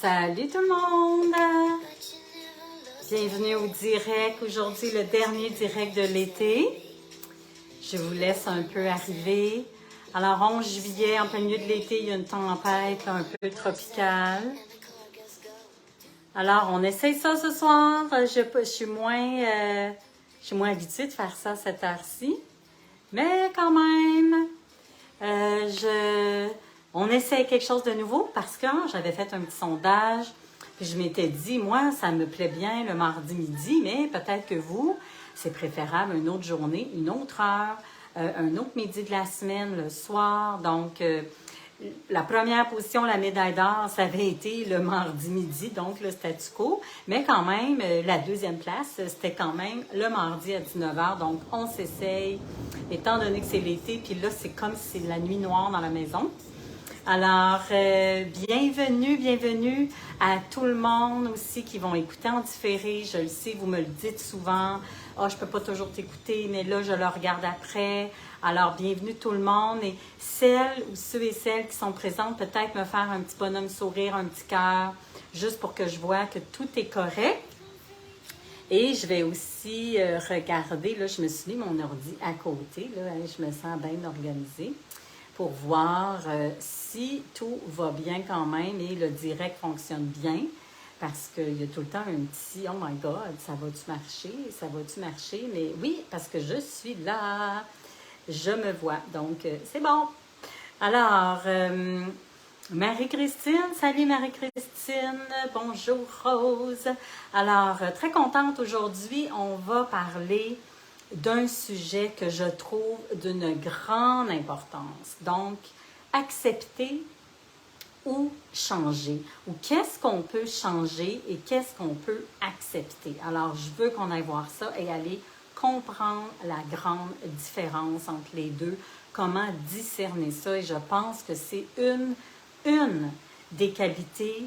Salut tout le monde! Bienvenue au direct. Aujourd'hui, le dernier direct de l'été. Je vous laisse un peu arriver. Alors, 11 juillet, en plein milieu de l'été, il y a une tempête un peu tropicale. Alors, on essaye ça ce soir. Je suis moins habituée de faire ça à cette heure-ci. Mais quand même, on essaie quelque chose de nouveau parce que j'avais fait un petit sondage. Puis je m'étais dit, moi, ça me plaît bien le mardi midi, mais peut-être que vous, c'est préférable une autre journée, une autre heure, un autre midi de la semaine, le soir. Donc, la première position, la médaille d'or, ça avait été le mardi midi, donc le statu quo. Mais quand même, la deuxième place, c'était quand même le mardi à 19h. Donc, on s'essaye, étant donné que c'est l'été, puis là, c'est comme si c'est la nuit noire dans la maison. Alors, bienvenue à tout le monde aussi qui vont écouter en différé. Je le sais, vous me le dites souvent. « Ah, je peux pas toujours t'écouter, mais là, je le regarde après. » Alors, bienvenue tout le monde. Et celles ou ceux et celles qui sont présentes, peut-être me faire un petit bonhomme sourire, un petit cœur, juste pour que je vois que tout est correct. Et je vais aussi regarder, là, je me suis mis mon ordi à côté, là, je me sens bien organisée, pour voir si tout va bien quand même et le direct fonctionne bien. Parce qu'il y a tout le temps un petit « Oh my God, ça va-tu marcher? Ça va-tu marcher? » Mais oui, parce que je suis là, je me vois. Donc, c'est bon. Alors, Marie-Christine, salut Marie-Christine, bonjour Rose. Alors, très contente aujourd'hui, on va parler d'un sujet que je trouve d'une grande importance. Donc, accepter ou changer, ou qu'est-ce qu'on peut changer et qu'est-ce qu'on peut accepter. Alors, je veux qu'on aille voir ça et aller comprendre la grande différence entre les deux, comment discerner ça. Et je pense que c'est une des qualités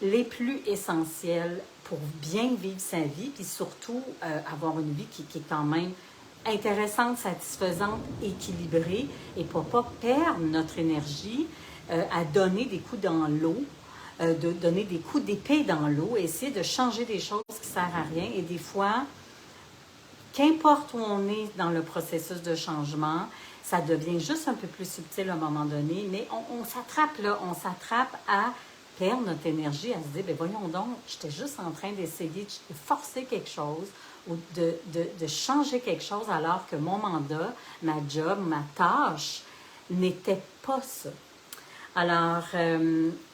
les plus essentielles pour bien vivre sa vie, puis surtout avoir une vie qui est quand même intéressante, satisfaisante, équilibrée, et pour ne pas perdre notre énergie à donner des coups dans l'eau, de donner des coups d'épée dans l'eau, essayer de changer des choses qui ne servent à rien. Et des fois, qu'importe où on est dans le processus de changement, ça devient juste un peu plus subtil à un moment donné, mais on s'attrape là, on s'attrape à perdre notre énergie, à se dire, bien voyons donc, j'étais juste en train d'essayer de forcer quelque chose ou de changer quelque chose alors que mon mandat, ma job, ma tâche n'était pas ça. Alors,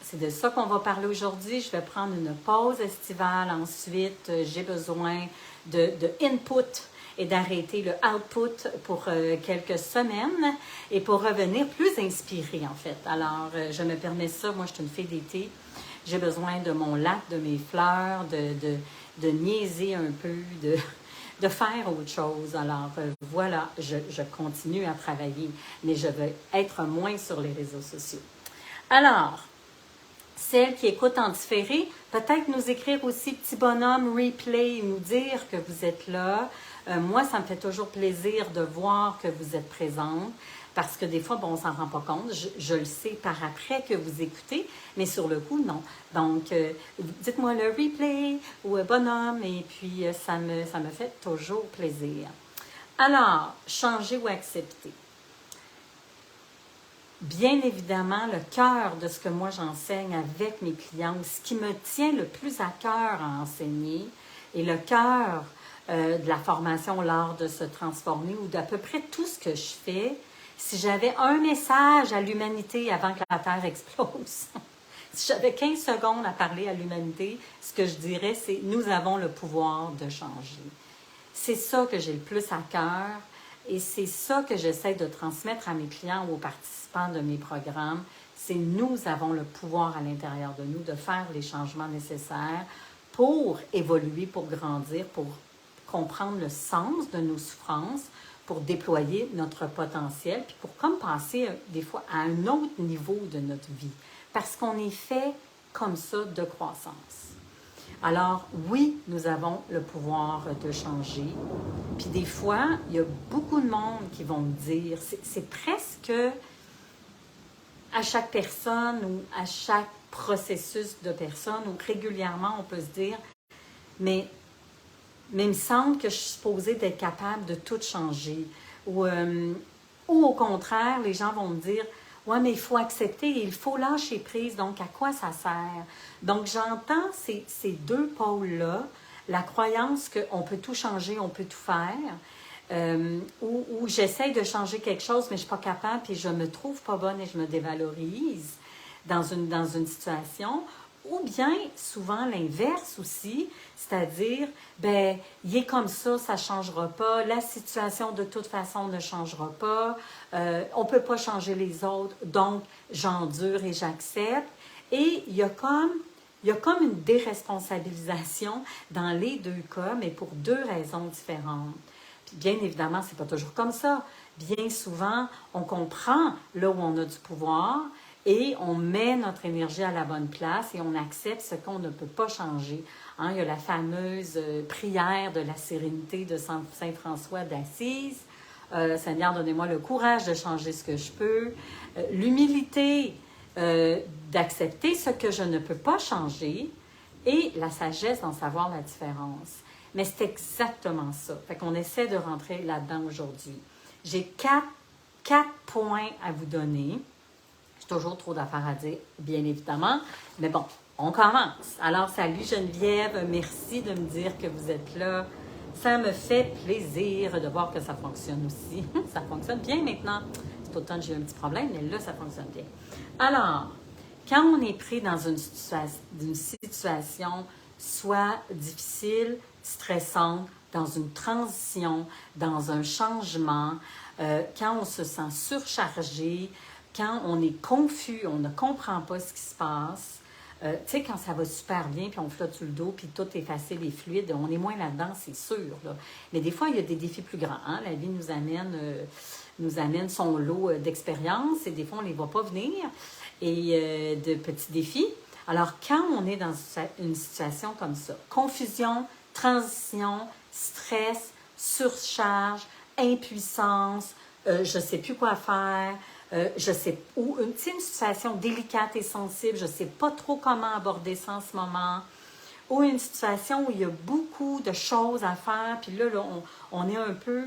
c'est de ça qu'on va parler aujourd'hui. Je vais prendre une pause estivale. Ensuite, j'ai besoin de input et d'arrêter le output pour quelques semaines et pour revenir plus inspirée, en fait. Alors, je me permets ça. Moi, je suis une fille d'été. J'ai besoin de mon lac, de mes fleurs, de niaiser un peu, de faire autre chose. Alors, voilà, je continue à travailler, mais je veux être moins sur les réseaux sociaux. Alors, celles qui écoutent en différé, peut-être nous écrire aussi petit bonhomme replay, nous dire que vous êtes là. Moi, ça me fait toujours plaisir de voir que vous êtes présente parce que des fois, bon, on ne s'en rend pas compte. Je le sais par après que vous écoutez, mais sur le coup, non. Donc, dites-moi le replay ou bonhomme et puis ça me fait toujours plaisir. Alors, changer ou accepter. Bien évidemment, le cœur de ce que moi j'enseigne avec mes clients, ce qui me tient le plus à cœur à enseigner, et le cœur de la formation L'art de se transformer, ou d'à peu près tout ce que je fais, si j'avais un message à l'humanité avant que la Terre explose, si j'avais 15 secondes à parler à l'humanité, ce que je dirais, c'est « nous avons le pouvoir de changer ». C'est ça que j'ai le plus à cœur. Et c'est ça que j'essaie de transmettre à mes clients ou aux participants de mes programmes. C'est nous avons le pouvoir à l'intérieur de nous de faire les changements nécessaires pour évoluer, pour grandir, pour comprendre le sens de nos souffrances, pour déployer notre potentiel, puis pour comme passer des fois à un autre niveau de notre vie. Parce qu'on est fait comme ça de croissance. Alors, oui, nous avons le pouvoir de changer. Puis des fois, il y a beaucoup de monde qui vont me dire, c'est presque à chaque personne ou à chaque processus de personnes où régulièrement on peut se dire, mais il me semble que je suis supposée d'être capable de tout changer. Ou au contraire, les gens vont me dire, ouais, mais il faut accepter, il faut lâcher prise, donc à quoi ça sert? Donc j'entends ces deux pôles-là, la croyance qu'on peut tout changer, on peut tout faire, où j'essaye de changer quelque chose, mais je ne suis pas capable, puis je me trouve pas bonne et je me dévalorise dans une situation. Ou bien, souvent, l'inverse aussi, c'est-à-dire, ben, il est comme ça ne changera pas, la situation de toute façon ne changera pas, on ne peut pas changer les autres, donc j'endure et j'accepte. Et il y a comme une déresponsabilisation dans les deux cas, mais pour deux raisons différentes. Puis bien évidemment, c'est pas toujours comme ça. Bien souvent, on comprend là où on a du pouvoir, et on met notre énergie à la bonne place et on accepte ce qu'on ne peut pas changer. Hein, il y a la fameuse prière de la sérénité de Saint François d'Assise. Seigneur, donnez-moi le courage de changer ce que je peux. L'humilité d'accepter ce que je ne peux pas changer et la sagesse d'en savoir la différence. Mais c'est exactement ça. Fait qu'on essaie de rentrer là-dedans aujourd'hui. J'ai quatre points à vous donner. Toujours trop d'affaires à dire, bien évidemment. Mais bon, on commence. Alors, salut Geneviève, merci de me dire que vous êtes là. Ça me fait plaisir de voir que ça fonctionne aussi. Ça fonctionne bien maintenant. Cet automne, j'ai eu un petit problème, mais là, ça fonctionne bien. Alors, quand on est pris dans une situation soit difficile, stressante, dans une transition, dans un changement, quand on se sent surchargé, quand on est confus, on ne comprend pas ce qui se passe, tu sais, quand ça va super bien, puis on flotte sur le dos, puis tout est facile et fluide, on est moins là-dedans, c'est sûr. Là. Mais des fois, il y a des défis plus grands. Hein? La vie nous amène son lot d'expériences, et des fois, on ne les voit pas venir, et de petits défis. Alors, quand on est dans une situation comme ça, confusion, transition, stress, surcharge, impuissance, je ne sais plus quoi faire, je sais, ou une situation délicate et sensible, je ne sais pas trop comment aborder ça en ce moment, ou une situation où il y a beaucoup de choses à faire, puis là on est un peu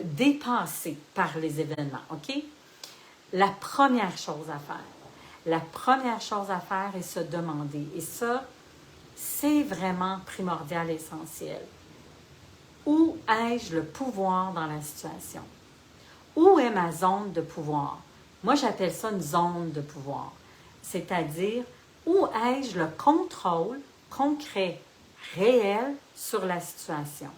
dépassé par les événements, OK? La première chose à faire est se demander, et ça, c'est vraiment primordial et essentiel. Où ai-je le pouvoir dans la situation? Où est ma zone de pouvoir? Moi, j'appelle ça une zone de pouvoir. C'est-à-dire, où ai-je le contrôle concret, réel sur la situation?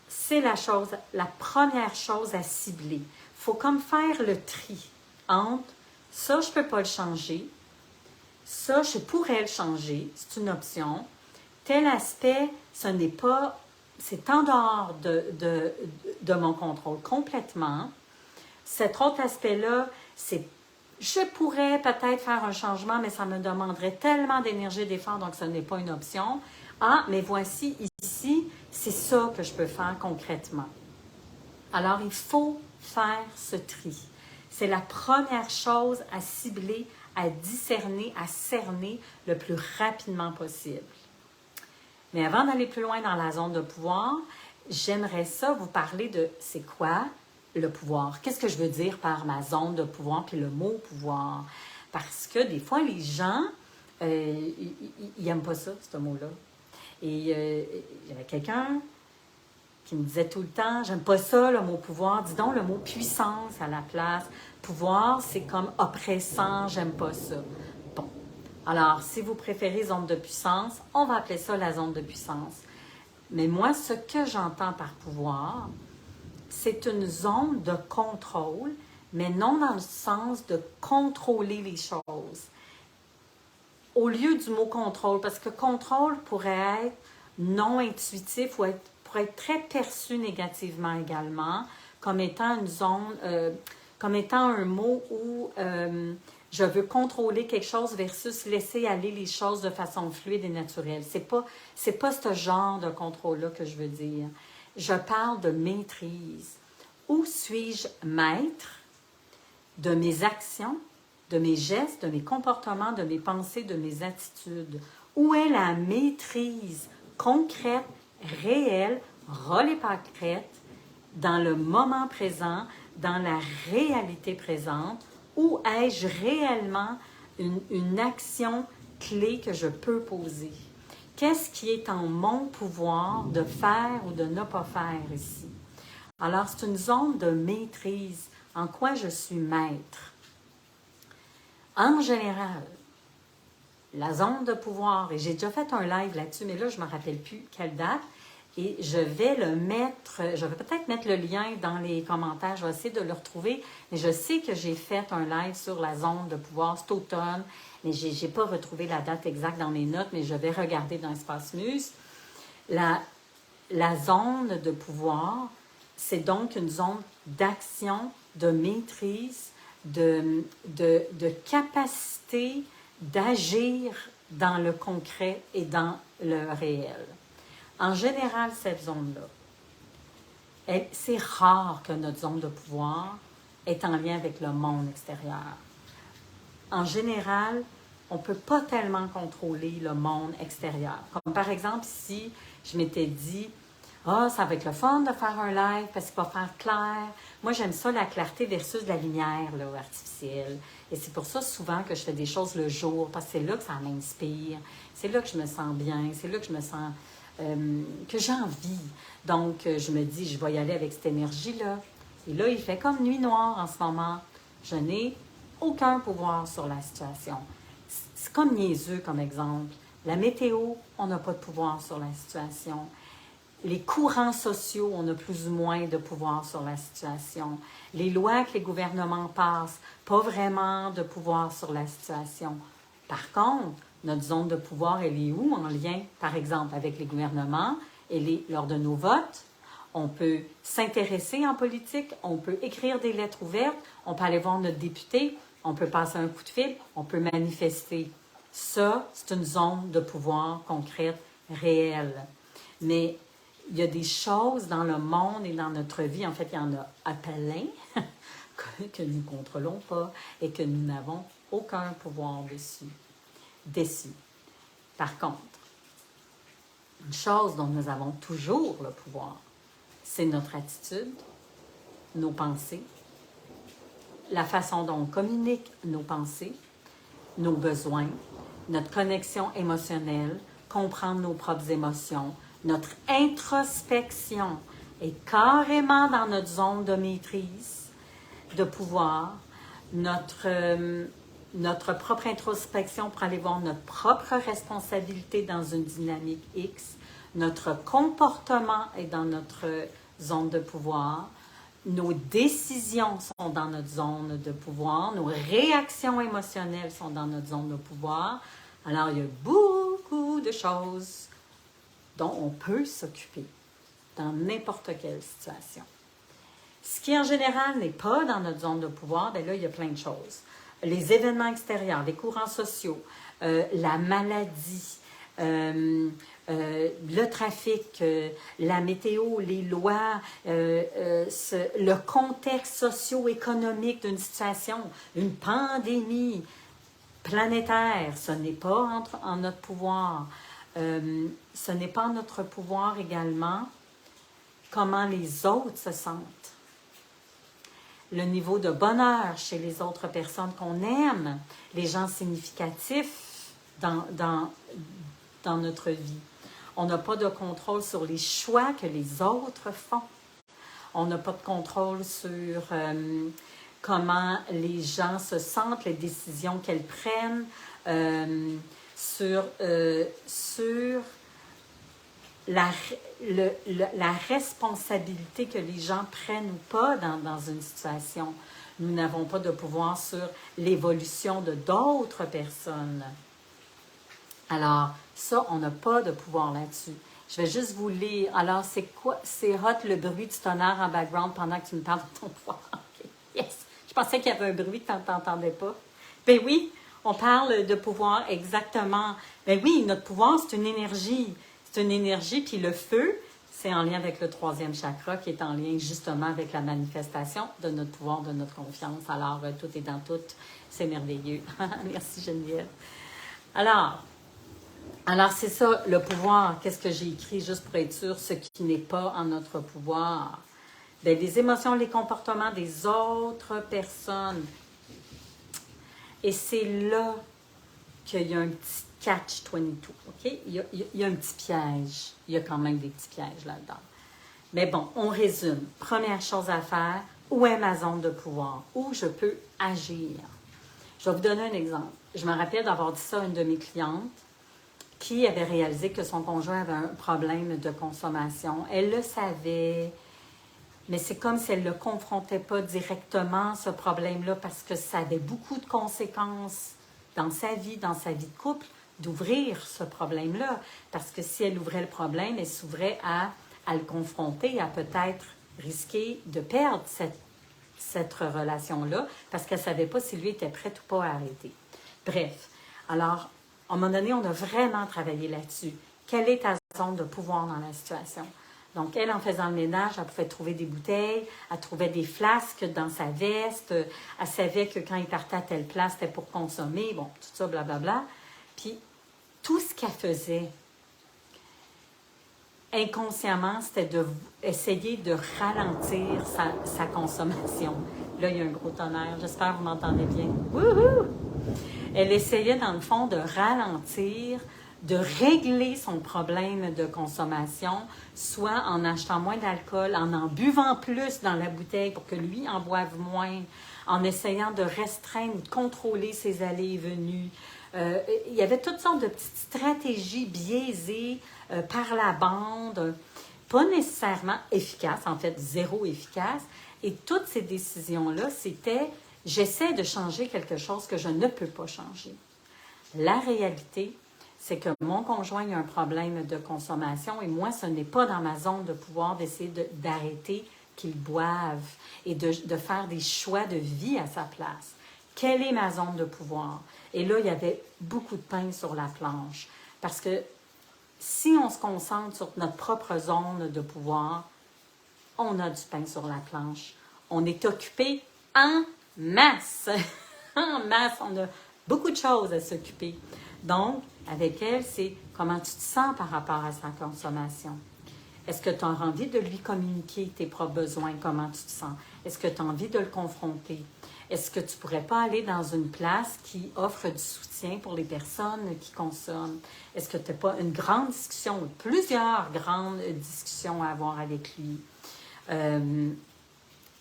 C'est la première chose à cibler. Il faut comme faire le tri entre ça, je ne peux pas le changer, ça, je pourrais le changer, c'est une option. Tel aspect, ce n'est pas, c'est en dehors de mon contrôle complètement. Cet autre aspect-là, c'est je pourrais peut-être faire un changement, mais ça me demanderait tellement d'énergie et d'effort, donc ce n'est pas une option. Ah, mais voici ici, c'est ça que je peux faire concrètement. Alors, il faut faire ce tri. C'est la première chose à cibler, à discerner, à cerner le plus rapidement possible. Mais avant d'aller plus loin dans la zone de pouvoir, j'aimerais ça vous parler de c'est quoi le pouvoir. Qu'est-ce que je veux dire par ma zone de pouvoir puis le mot pouvoir? Parce que des fois, les gens, ils n'aiment pas ça, ce mot-là. Et il y avait quelqu'un qui me disait tout le temps, j'aime pas ça, le mot pouvoir, dis donc le mot puissance à la place. Pouvoir, c'est comme oppressant, j'aime pas ça. Bon, alors, si vous préférez zone de puissance, on va appeler ça la zone de puissance. Mais moi, ce que j'entends par pouvoir, c'est une zone de contrôle, mais non dans le sens de contrôler les choses. Au lieu du mot contrôle, parce que contrôle pourrait être non intuitif ou pourrait être très perçu négativement également, comme étant une zone, comme étant un mot où je veux contrôler quelque chose versus laisser aller les choses de façon fluide et naturelle. C'est pas ce genre de contrôle-là que je veux dire. Je parle de maîtrise. Où suis-je maître de mes actions de mes gestes, de mes comportements, de mes pensées, de mes attitudes? Où est la maîtrise concrète, réelle, relais-pâquerette, dans le moment présent, dans la réalité présente? Où ai-je réellement une action clé que je peux poser? Qu'est-ce qui est en mon pouvoir de faire ou de ne pas faire ici? Alors, c'est une zone de maîtrise. En quoi je suis maître? En général, la zone de pouvoir, et j'ai déjà fait un live là-dessus, mais là, je ne me rappelle plus quelle date, et je vais le mettre, je vais peut-être mettre le lien dans les commentaires, je vais essayer de le retrouver, mais je sais que j'ai fait un live sur la zone de pouvoir cet automne, mais je n'ai pas retrouvé la date exacte dans mes notes, mais je vais regarder dans Espace Muse. La zone de pouvoir, c'est donc une zone d'action, de maîtrise, de capacité d'agir dans le concret et dans le réel. En général, cette zone-là, c'est rare que notre zone de pouvoir est en lien avec le monde extérieur. En général, on ne peut pas tellement contrôler le monde extérieur. Comme par exemple, si je m'étais dit, ça va être le fun de faire un live parce qu'il va faire clair. Moi, j'aime ça, la clarté versus la lumière là, artificielle. Et c'est pour ça souvent que je fais des choses le jour, parce que c'est là que ça m'inspire. C'est là que je me sens bien. C'est là que je me sens... que j'ai envie. Donc, je me dis, je vais y aller avec cette énergie-là. Et là, il fait comme nuit noire en ce moment. Je n'ai aucun pouvoir sur la situation. C'est comme niaiseux comme exemple. La météo, on n'a pas de pouvoir sur la situation. Les courants sociaux, on a plus ou moins de pouvoir sur la situation. Les lois que les gouvernements passent, pas vraiment de pouvoir sur la situation. Par contre, notre zone de pouvoir, elle est où en lien, par exemple, avec les gouvernements? Elle est lors de nos votes. On peut s'intéresser en politique, on peut écrire des lettres ouvertes, on peut aller voir notre député, on peut passer un coup de fil, on peut manifester. Ça, c'est une zone de pouvoir concrète, réelle. Mais il y a des choses dans le monde et dans notre vie, en fait, il y en a à plein que nous ne contrôlons pas et que nous n'avons aucun pouvoir dessus. Par contre, une chose dont nous avons toujours le pouvoir, c'est notre attitude, nos pensées, la façon dont on communique nos pensées, nos besoins, notre connexion émotionnelle, comprendre nos propres émotions, notre introspection est carrément dans notre zone de maîtrise, de pouvoir, notre propre introspection pour aller voir notre propre responsabilité dans une dynamique X, notre comportement est dans notre zone de pouvoir, nos décisions sont dans notre zone de pouvoir, nos réactions émotionnelles sont dans notre zone de pouvoir. Alors, il y a beaucoup de choses dont on peut s'occuper dans n'importe quelle situation. Ce qui, en général, n'est pas dans notre zone de pouvoir, bien là, il y a plein de choses. Les événements extérieurs, les courants sociaux, la maladie, le trafic, la météo, les lois, le contexte socio-économique d'une situation, une pandémie planétaire, ce n'est pas en notre pouvoir. Ce n'est pas en notre pouvoir également comment les autres se sentent. Le niveau de bonheur chez les autres personnes qu'on aime, les gens significatifs dans notre vie. On n'a pas de contrôle sur les choix que les autres font. On n'a pas de contrôle sur comment les gens se sentent, les décisions qu'elles prennent, sur la responsabilité que les gens prennent ou pas dans une situation. Nous n'avons pas de pouvoir sur l'évolution de d'autres personnes. Alors, ça, on n'a pas de pouvoir là-dessus. Je vais juste vous lire. Alors, c'est quoi? C'est hot le bruit du tonnerre en background pendant que tu me parles de ton pouvoir. Okay. Yes! Je pensais qu'il y avait un bruit que tu n'entendais pas. Ben oui, on parle de pouvoir exactement. Ben oui, notre pouvoir, c'est une énergie. C'est une énergie, puis le feu, c'est en lien avec le troisième chakra qui est en lien justement avec la manifestation de notre pouvoir, de notre confiance. Alors, tout est dans tout. C'est merveilleux. Merci Geneviève. Alors c'est ça, le pouvoir. Qu'est-ce que j'ai écrit juste pour être sûr? Ce qui n'est pas en notre pouvoir. Bien, les émotions, les comportements des autres personnes. Et c'est là qu'il y a un petit catch-22, OK? Il y a un petit piège. Il y a quand même des petits pièges là-dedans. Mais bon, on résume. Première chose à faire, où est ma zone de pouvoir? Où je peux agir? Je vais vous donner un exemple. Je me rappelle d'avoir dit ça à une de mes clientes qui avait réalisé que son conjoint avait un problème de consommation. Elle le savait, mais c'est comme si elle ne le confrontait pas directement, ce problème-là, parce que ça avait beaucoup de conséquences dans sa vie de couple, d'ouvrir ce problème-là. Parce que si elle ouvrait le problème, elle s'ouvrait à le confronter, à peut-être risquer de perdre cette relation-là, parce qu'elle ne savait pas si lui était prêt ou pas à arrêter. Bref, alors, à un moment donné, on a vraiment travaillé là-dessus. Quelle est ta zone de pouvoir dans la situation? Donc, elle, en faisant le ménage, elle pouvait trouver des bouteilles, elle trouvait des flasques dans sa veste, elle savait que quand il partait à telle place, c'était pour consommer, bon, tout ça, blablabla. Puis, tout ce qu'elle faisait, inconsciemment, c'était d'essayer de ralentir sa consommation. Là, il y a un gros tonnerre. J'espère que vous m'entendez bien. Wouhou! Elle essayait, dans le fond, de ralentir, de régler son problème de consommation, soit en achetant moins d'alcool, en buvant plus dans la bouteille pour que lui en boive moins, en essayant de restreindre, de contrôler ses allées et venues. Il y avait toutes sortes de petites stratégies biaisées par la bande, pas nécessairement efficaces, en fait, zéro efficace. Et toutes ces décisions-là, c'était « j'essaie de changer quelque chose que je ne peux pas changer ». La réalité, c'est que mon conjoint a un problème de consommation et moi, ce n'est pas dans ma zone de pouvoir d'essayer d'arrêter qu'il boive et de faire des choix de vie à sa place. Quelle est ma zone de pouvoir? Et là, il y avait beaucoup de pain sur la planche. Parce que si on se concentre sur notre propre zone de pouvoir, on a du pain sur la planche. On est occupé en masse. En masse, on a beaucoup de choses à s'occuper. Donc, avec elle, c'est comment tu te sens par rapport à sa consommation. Est-ce que tu as envie de lui communiquer tes propres besoins, comment tu te sens? Est-ce que tu as envie de le confronter? Est-ce que tu ne pourrais pas aller dans une place qui offre du soutien pour les personnes qui consomment? Est-ce que tu n'as pas une grande discussion ou plusieurs grandes discussions à avoir avec lui?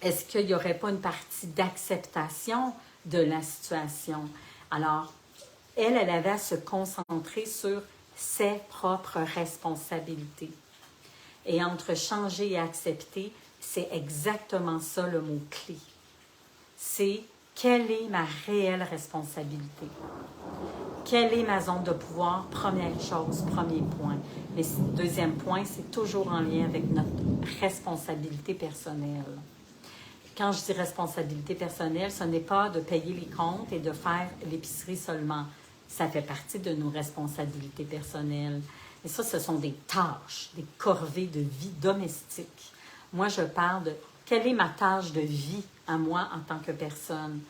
Est-ce qu'il n'y aurait pas une partie d'acceptation de la situation? Alors, elle avait à se concentrer sur ses propres responsabilités. Et entre changer et accepter, c'est exactement ça le mot-clé. C'est quelle est ma réelle responsabilité? Quelle est ma zone de pouvoir? Première chose, premier point. Mais deuxième point, c'est toujours en lien avec notre responsabilité personnelle. Quand je dis responsabilité personnelle, ce n'est pas de payer les comptes et de faire l'épicerie seulement. Ça fait partie de nos responsabilités personnelles. Et ça, ce sont des tâches, des corvées de vie domestique. Moi, je parle de quelle est ma tâche de vie à moi en tant que personne.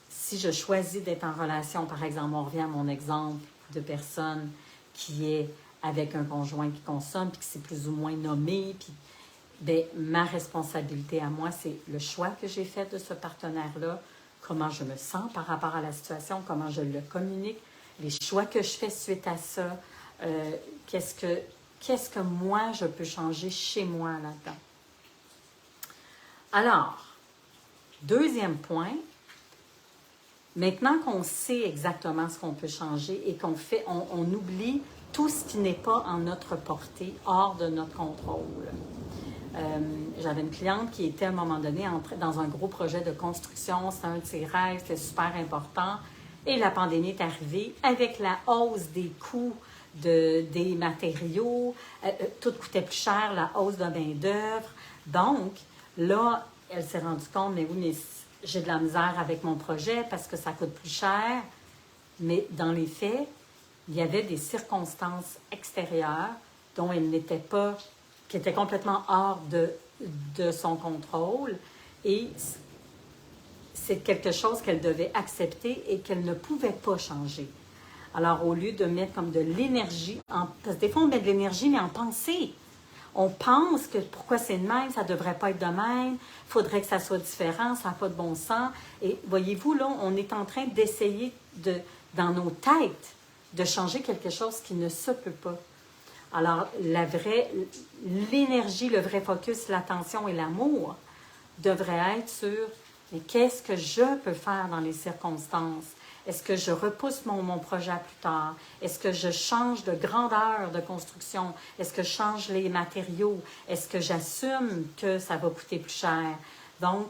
Si je choisis d'être en relation, par exemple, on revient à mon exemple de personne qui est avec un conjoint qui consomme, puis qui s'est plus ou moins nommé, puis bien, ma responsabilité à moi, c'est le choix que j'ai fait de ce partenaire-là, comment je me sens par rapport à la situation, comment je le communique, les choix que je fais suite à ça, qu'est-ce que moi, je peux changer chez moi là-dedans. Alors, deuxième point, maintenant qu'on sait exactement ce qu'on peut changer et qu'on fait, on oublie tout ce qui n'est pas en notre portée, hors de notre contrôle. J'avais une cliente qui était à un moment donné dans un gros projet de construction, c'était un de ses rêves, c'était super important. Et la pandémie est arrivée avec la hausse des coûts des matériaux, tout coûtait plus cher, la hausse de main-d'œuvre. Donc, là, elle s'est rendue compte, mais oui, mais j'ai de la misère avec mon projet parce que ça coûte plus cher. Mais dans les faits, il y avait des circonstances extérieures dont elle n'était pas qui était complètement hors de son contrôle. Et c'est quelque chose qu'elle devait accepter et qu'elle ne pouvait pas changer. Alors, au lieu de mettre comme de l'énergie, parce que des fois, on met de l'énergie, mais en pensée. On pense que pourquoi c'est de même, ça ne devrait pas être de même, il faudrait que ça soit différent, ça n'a pas de bon sens. Et voyez-vous, là, on est en train d'essayer, dans nos têtes, de changer quelque chose qui ne se peut pas. Alors, l'énergie, le vrai focus, l'attention et l'amour devraient être sur mais qu'est-ce que je peux faire dans les circonstances? Est-ce que je repousse mon projet à plus tard? Est-ce que je change de grandeur de construction? Est-ce que je change les matériaux? Est-ce que j'assume que ça va coûter plus cher? Donc,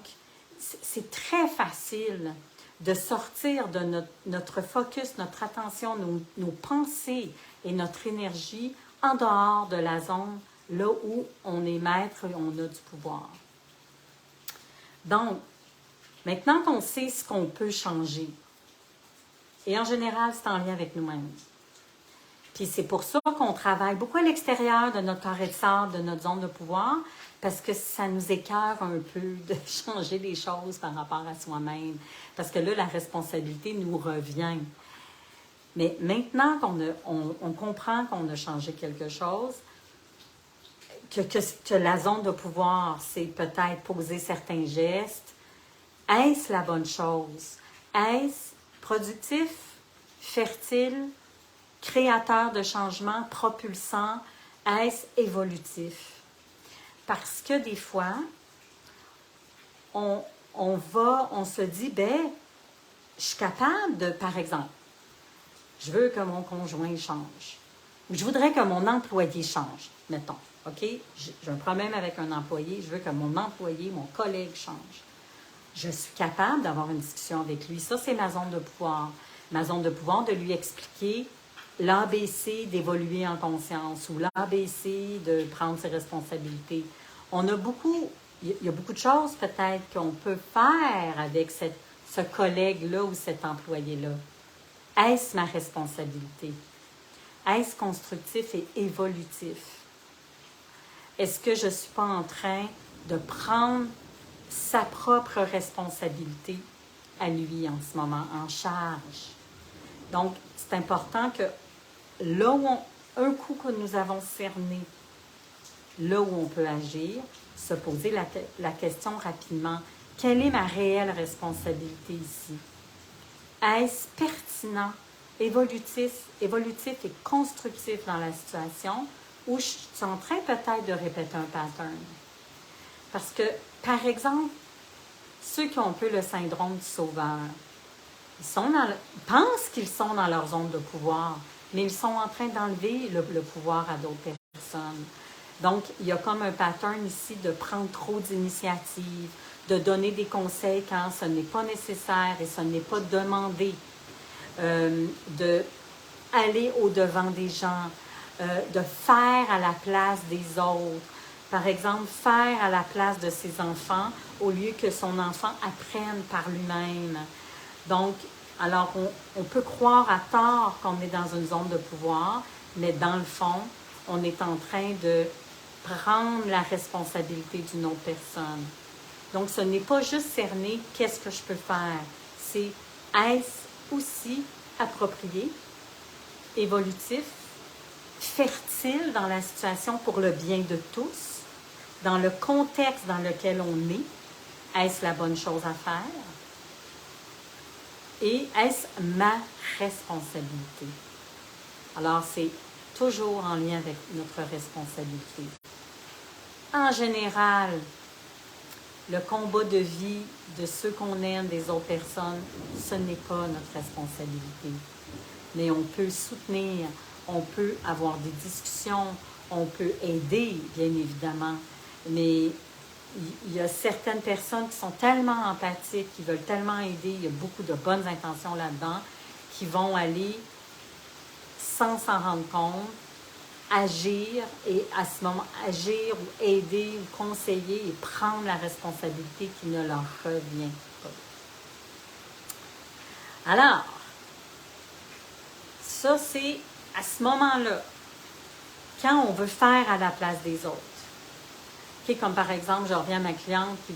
c'est très facile de sortir de notre focus, notre attention, nos pensées et notre énergie en dehors de la zone là où on est maître et on a du pouvoir. Donc, maintenant qu'on sait ce qu'on peut changer, et en général, c'est en lien avec nous-mêmes. Puis c'est pour ça qu'on travaille beaucoup à l'extérieur de notre carré de sable, de notre zone de pouvoir, parce que ça nous écœure un peu de changer les choses par rapport à soi-même. Parce que là, la responsabilité nous revient. Mais maintenant qu'on comprend qu'on a changé quelque chose, que la zone de pouvoir, c'est peut-être poser certains gestes, est-ce la bonne chose? Est-ce productif, fertile, créateur de changement, propulsant? Est-ce évolutif? Parce que des fois, on se dit, je suis capable de, par exemple, je veux que mon conjoint change. Ou je voudrais que mon employé change, mettons. OK? J'ai un problème avec un employé, je veux que mon employé, mon collègue change. Je suis capable d'avoir une discussion avec lui. Ça, c'est ma zone de pouvoir. Ma zone de pouvoir, de lui expliquer l'ABC d'évoluer en conscience ou l'ABC de prendre ses responsabilités. Il y a beaucoup de choses peut-être qu'on peut faire avec ce collègue-là ou cet employé-là. Est-ce ma responsabilité? Est-ce constructif et évolutif? Est-ce que je ne suis pas en train de prendre sa propre responsabilité à lui en ce moment, en charge? Donc, c'est important que là où un coup que nous avons cerné, là où on peut agir, se poser la question rapidement, quelle est ma réelle responsabilité ici? Est-ce pertinent, évolutif et constructif dans la situation ou je suis en train peut-être de répéter un pattern? Parce que, par exemple, ceux qui ont un peu le syndrome du sauveur, ils pensent qu'ils sont dans leur zone de pouvoir, mais ils sont en train d'enlever le pouvoir à d'autres personnes. Donc, il y a comme un pattern ici de prendre trop d'initiatives, de donner des conseils quand ce n'est pas nécessaire et ce n'est pas demandé, d'aller au-devant des gens, de faire à la place des autres. Par exemple, faire à la place de ses enfants au lieu que son enfant apprenne par lui-même. Donc, alors on peut croire à tort qu'on est dans une zone de pouvoir, mais dans le fond, on est en train de prendre la responsabilité d'une autre personne. Donc, ce n'est pas juste cerner qu'est-ce que je peux faire, c'est est-ce aussi approprié, évolutif, fertile dans la situation pour le bien de tous, dans le contexte dans lequel on est, est-ce la bonne chose à faire? Et est-ce ma responsabilité? Alors, c'est toujours en lien avec notre responsabilité. En général, le combat de vie de ceux qu'on aime, des autres personnes, ce n'est pas notre responsabilité. Mais on peut soutenir, on peut avoir des discussions, on peut aider, bien évidemment. Mais il y a certaines personnes qui sont tellement empathiques, qui veulent tellement aider, il y a beaucoup de bonnes intentions là-dedans, qui vont aller, sans s'en rendre compte, agir et à ce moment, agir ou aider ou conseiller et prendre la responsabilité qui ne leur revient pas. Alors, ça c'est à ce moment-là, quand on veut faire à la place des autres. Okay, comme par exemple, je reviens à ma cliente qui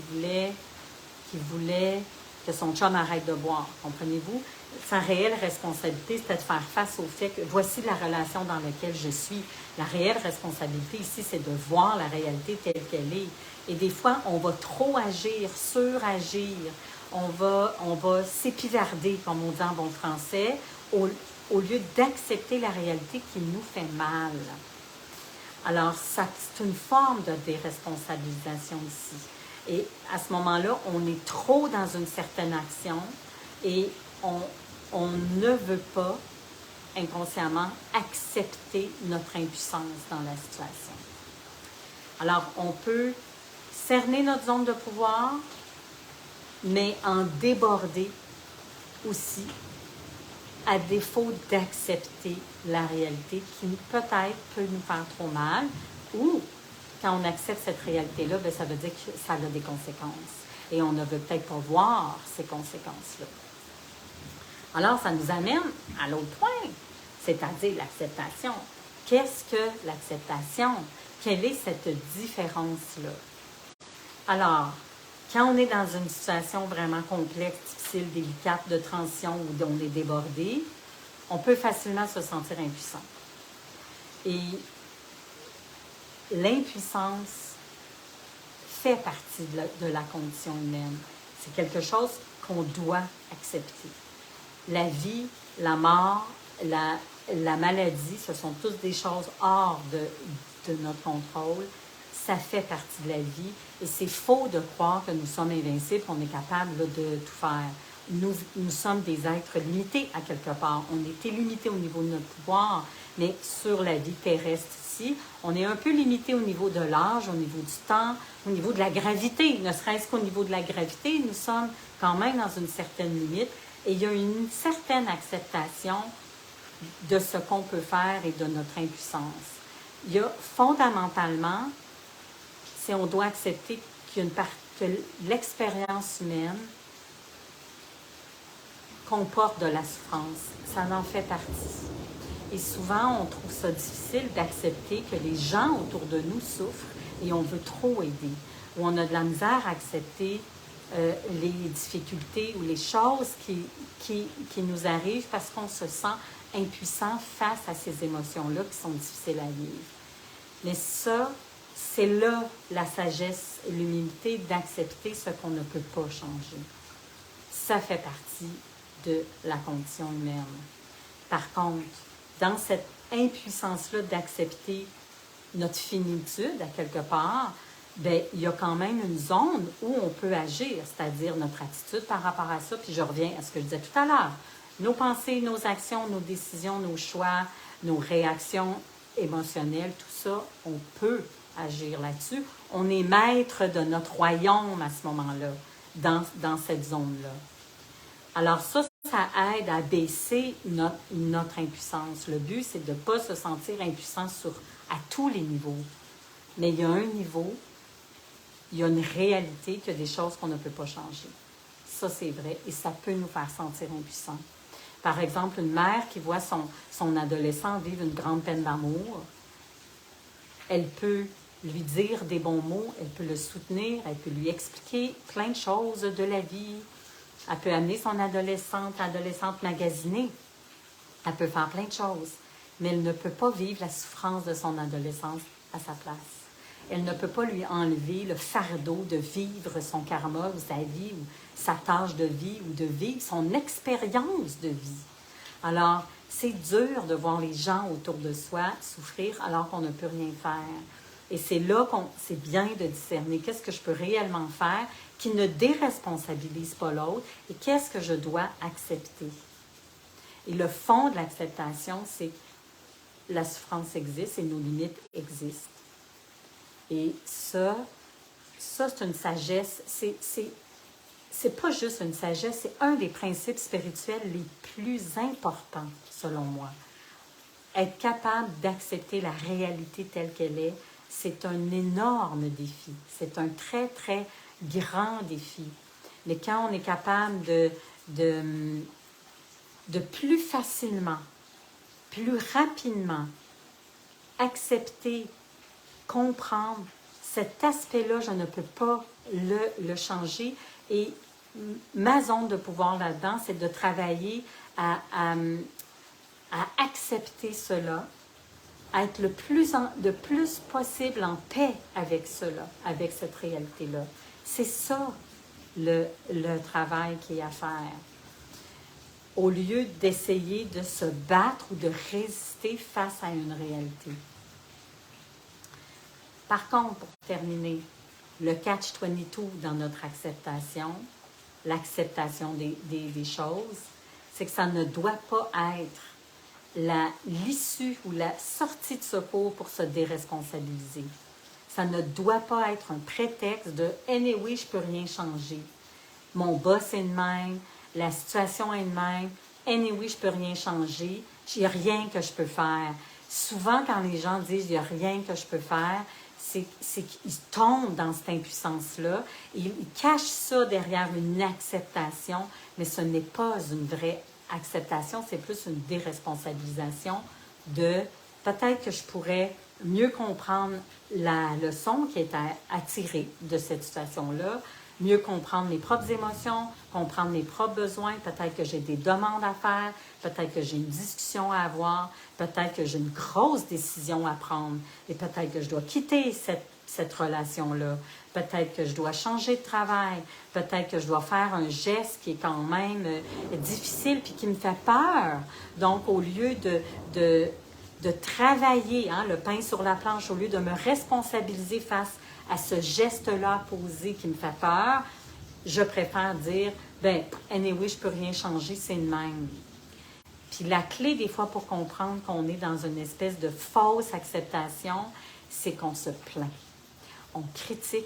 voulait que son chum arrête de boire. Comprenez-vous? Sa réelle responsabilité, c'était de faire face au fait que voici la relation dans laquelle je suis. La réelle responsabilité ici, c'est de voir la réalité telle qu'elle est. Et des fois, on va trop agir, suragir. On va s'épivarder, comme on dit en bon français, au lieu d'accepter la réalité qui nous fait mal. Alors, c'est une forme de déresponsabilisation ici. Et à ce moment-là, on est trop dans une certaine action et on ne veut pas inconsciemment accepter notre impuissance dans la situation. Alors, on peut cerner notre zone de pouvoir, mais en déborder aussi, à défaut d'accepter la réalité qui peut-être peut nous faire trop mal, ou quand on accepte cette réalité-là, bien, ça veut dire que ça a des conséquences. Et on ne veut peut-être pas voir ces conséquences-là. Alors, ça nous amène à l'autre point, c'est-à-dire l'acceptation. Qu'est-ce que l'acceptation? Quelle est cette différence-là? Alors, quand on est dans une situation vraiment complexe, difficile, délicate, de transition où on est débordé, on peut facilement se sentir impuissant. Et l'impuissance fait partie de la condition humaine. C'est quelque chose qu'on doit accepter. La vie, la mort, la maladie, ce sont tous des choses hors de notre contrôle. Ça fait partie de la vie et c'est faux de croire que nous sommes invincibles, qu'on est capable là, de tout faire. Nous sommes des êtres limités à quelque part. On est limité au niveau de notre pouvoir, mais sur la vie terrestre ici, on est un peu limité au niveau de l'âge, au niveau du temps, au niveau de la gravité. Ne serait-ce qu'au niveau de la gravité, nous sommes quand même dans une certaine limite et il y a une certaine acceptation de ce qu'on peut faire et de notre impuissance. Il y a fondamentalement, si on doit accepter qu'il y a une part, que l'expérience humaine comporte de la souffrance. Ça en fait partie. Et souvent, on trouve ça difficile d'accepter que les gens autour de nous souffrent et on veut trop aider. Ou on a de la misère à accepter les difficultés ou les choses qui nous arrivent parce qu'on se sent impuissant face à ces émotions-là qui sont difficiles à vivre. Mais ça, c'est là la sagesse et l'humilité d'accepter ce qu'on ne peut pas changer. Ça fait partie de la condition humaine. Par contre, dans cette impuissance-là d'accepter notre finitude à quelque part, bien, il y a quand même une zone où on peut agir, c'est-à-dire notre attitude par rapport à ça. Puis je reviens à ce que je disais tout à l'heure. Nos pensées, nos actions, nos décisions, nos choix, nos réactions émotionnelles, tout ça, on peut agir là-dessus. On est maître de notre royaume à ce moment-là, dans cette zone-là. Alors ça aide à baisser notre impuissance. Le but, c'est de ne pas se sentir impuissant à tous les niveaux. Mais il y a un niveau, il y a une réalité, qu'il y a des choses qu'on ne peut pas changer. Ça, c'est vrai, et ça peut nous faire sentir impuissants. Par exemple, une mère qui voit son adolescent vivre une grande peine d'amour, elle peut lui dire des bons mots, elle peut le soutenir, elle peut lui expliquer plein de choses de la vie. Elle peut amener son adolescente magasinée. Elle peut faire plein de choses. Mais elle ne peut pas vivre la souffrance de son adolescence à sa place. Elle ne peut pas lui enlever le fardeau de vivre son karma ou sa vie ou sa tâche de vie ou de vivre son expérience de vie. Alors, c'est dur de voir les gens autour de soi souffrir alors qu'on ne peut rien faire. Et c'est là c'est bien de discerner qu'est-ce que je peux réellement faire qui ne déresponsabilise pas l'autre et qu'est-ce que je dois accepter. Et le fond de l'acceptation, c'est que la souffrance existe et nos limites existent. Et ça c'est une sagesse, c'est pas juste une sagesse, c'est un des principes spirituels les plus importants, selon moi. Être capable d'accepter la réalité telle qu'elle est, c'est un énorme défi. C'est un très, très grand défi. Mais quand on est capable de plus facilement, plus rapidement accepter, comprendre cet aspect-là, je ne peux pas le changer. Et ma zone de pouvoir là-dedans, c'est de travailler à accepter cela, à être le plus possible en paix avec cela, avec cette réalité-là. C'est ça le travail qui est à faire. Au lieu d'essayer de se battre ou de résister face à une réalité. Par contre, pour terminer, le catch-22 dans notre acceptation, l'acceptation des choses, c'est que ça ne doit pas être l'issue ou la sortie de secours pour se déresponsabiliser. Ça ne doit pas être un prétexte de « anyway, je ne peux rien changer. Mon boss est de même, la situation est de même, anyway, je ne peux rien changer, il n'y a rien que je peux faire. » Souvent, quand les gens disent « il n'y a rien que je peux faire », c'est qu'ils tombent dans cette impuissance-là. Ils cachent ça derrière une acceptation, mais ce n'est pas une vraie acceptation, c'est plus une déresponsabilisation de peut-être que je pourrais mieux comprendre la leçon qui est à tirer de cette situation-là, mieux comprendre mes propres émotions, comprendre mes propres besoins, peut-être que j'ai des demandes à faire, peut-être que j'ai une discussion à avoir, peut-être que j'ai une grosse décision à prendre et peut-être que je dois quitter cette relation-là, peut-être que je dois changer de travail, peut-être que je dois faire un geste qui est quand même difficile puis qui me fait peur. Donc, au lieu de travailler le pain sur la planche, au lieu de me responsabiliser face à ce geste-là posé qui me fait peur, je préfère dire, anyway, je ne peux rien changer, c'est le même. Puis la clé, des fois, pour comprendre qu'on est dans une espèce de fausse acceptation, c'est qu'on se plaint. On critique,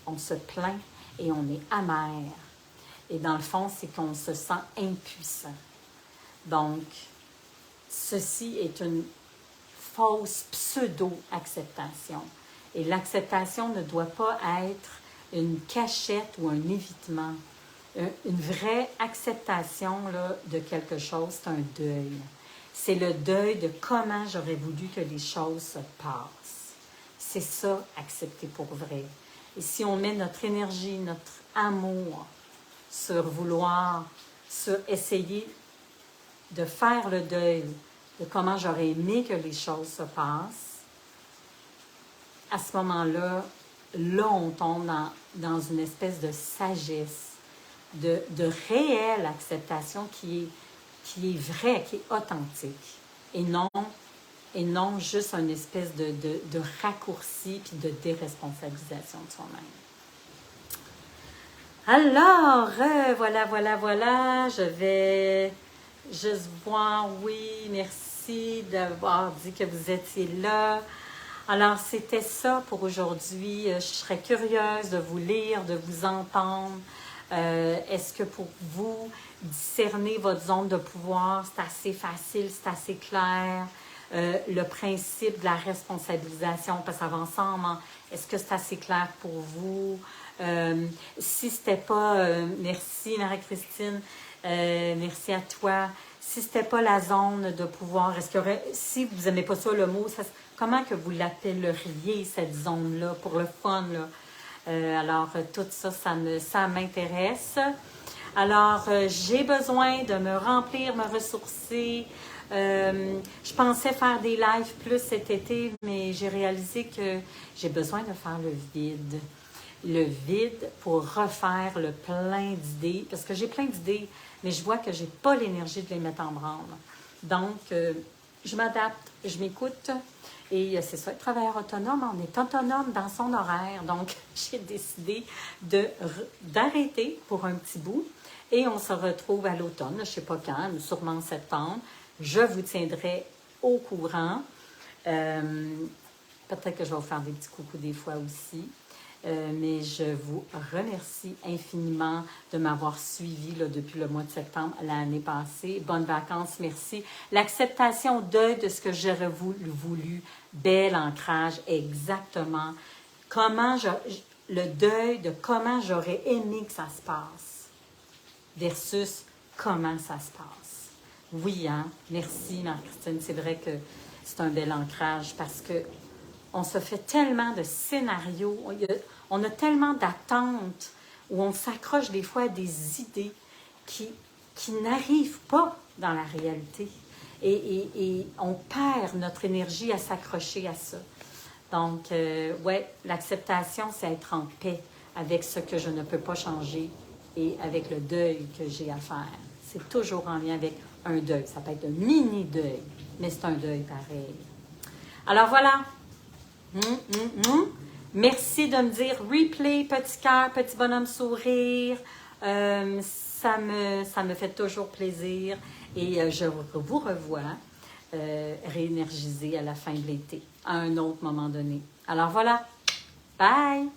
on se plaint et on est amer. Et dans le fond, c'est qu'on se sent impuissant. Donc, ceci est une fausse pseudo-acceptation. Et l'acceptation ne doit pas être une cachette ou un évitement. Une vraie acceptation là, de quelque chose, c'est un deuil. C'est le deuil de comment j'aurais voulu que les choses se passent. C'est ça, accepter pour vrai. Et si on met notre énergie, notre amour sur vouloir, sur essayer de faire le deuil de comment j'aurais aimé que les choses se passent, à ce moment-là, on tombe dans une espèce de sagesse, de réelle acceptation qui est vraie, qui est authentique, et non juste une espèce de raccourci puis de déresponsabilisation de soi-même. Alors, voilà, je vais juste voir, oui, merci d'avoir dit que vous étiez là. Alors, c'était ça pour aujourd'hui. Je serais curieuse de vous lire, de vous entendre. Est-ce que pour vous, discerner votre zone de pouvoir, c'est assez facile, c'est assez clair? Le principe de la responsabilisation, parce que ça va ensemble, est-ce que c'est assez clair pour vous? Si c'était pas, merci Marie-Christine, merci à toi. Si c'était pas la zone de pouvoir, est-ce qu'il y aurait, si vous n'aimez pas ça le mot, comment que vous l'appelleriez cette zone-là pour le fun là? Alors tout ça, ça m'intéresse. Alors j'ai besoin de me remplir, me ressourcer. Je pensais faire des lives plus cet été, mais j'ai réalisé que j'ai besoin de faire le vide. Le vide pour refaire le plein d'idées, parce que j'ai plein d'idées, mais je vois que je n'ai pas l'énergie de les mettre en branle. Donc, je m'adapte, je m'écoute, et c'est ça, être travailleur autonome, on est autonome dans son horaire. Donc, j'ai décidé d'arrêter pour un petit bout, et on se retrouve à l'automne, je ne sais pas quand, sûrement en septembre. Je vous tiendrai au courant. Peut-être que je vais vous faire des petits coucous des fois aussi. Mais je vous remercie infiniment de m'avoir suivi là, depuis le mois de septembre l'année passée. Bonnes vacances, merci. L'acceptation de ce que j'aurais voulu, bel ancrage, exactement. Le deuil de comment j'aurais aimé que ça se passe versus comment ça se passe. Oui, merci Marie-Christine, c'est vrai que c'est un bel ancrage parce que on se fait tellement de scénarios, on a tellement d'attentes où on s'accroche des fois à des idées qui n'arrivent pas dans la réalité. Et on perd notre énergie à s'accrocher à ça. Donc, ouais, l'acceptation, c'est être en paix avec ce que je ne peux pas changer et avec le deuil que j'ai à faire. C'est toujours en lien avec un deuil. Ça peut être un mini-deuil, mais c'est un deuil pareil. Alors voilà. Merci de me dire replay, petit cœur, petit bonhomme sourire. Ça me fait toujours plaisir. Et je vous revois réénergisé à la fin de l'été, à un autre moment donné. Alors voilà. Bye!